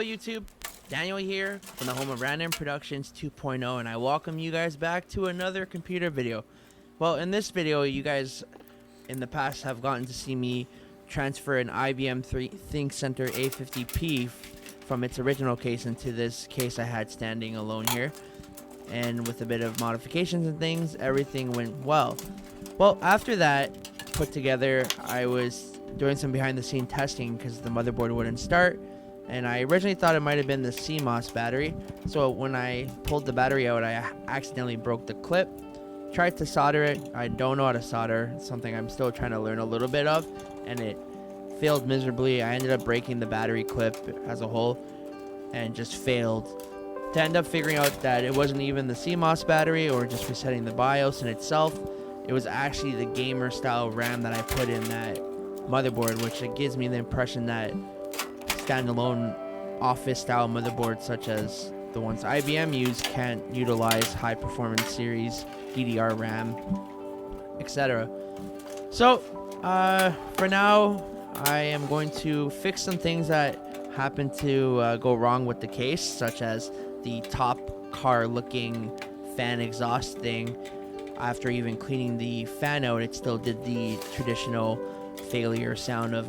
YouTube, Daniel here from the home of Random Productions 2.0, and I welcome you guys back to another computer video. Well, in this video, you guys in the past have gotten to see me transfer an IBM ThinkCentre A50p from its original case into this case I had standing alone here. And with a bit of modifications and things, everything went well. Well, after that put together, I was doing some behind the scene testing because the motherboard wouldn't start, and I originally thought it might have been the CMOS battery. So when I pulled the battery out, I accidentally broke the clip. Tried to solder it. I don't know how to solder. It's something I'm still trying to learn a little bit of, and it failed miserably. I ended up breaking the battery clip as a whole and just failed to end up figuring out that it wasn't even the CMOS battery or just resetting the BIOS in itself. It was actually the gamer style RAM that I put in that motherboard, which it gives me the impression that standalone office style motherboards such as the ones IBM use can't utilize high performance series DDR RAM, etc. So for now, I am going to fix some things that happen to go wrong with the case, such as the top car looking fan exhaust thing. After even cleaning the fan out, it still did the traditional failure sound of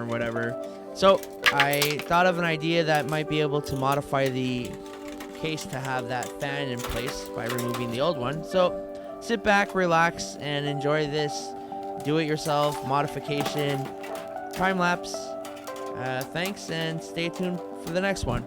whatever. So I thought of an idea that might be able to modify the case to have that fan in place by removing the old one. So sit back, relax, and enjoy this do-it-yourself modification time lapse. Thanks, and stay tuned for the next one.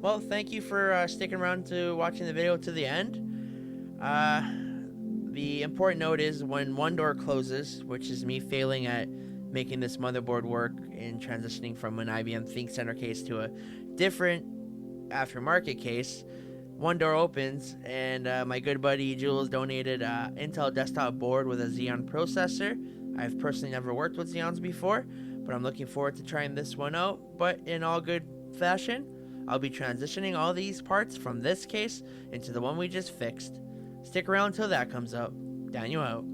Well, thank you for sticking around to watching the video to the end. The important note is when one door closes, which is me failing at making this motherboard work and transitioning from an IBM ThinkCentre case to a different aftermarket case, one door opens and my good buddy Jules donated an Intel desktop board with a Xeon processor. I've personally never worked with Xeons before, but I'm looking forward to trying this one out. But in all good fashion, I'll be transitioning all these parts from this case into the one we just fixed. Stick around till that comes up. Daniel out.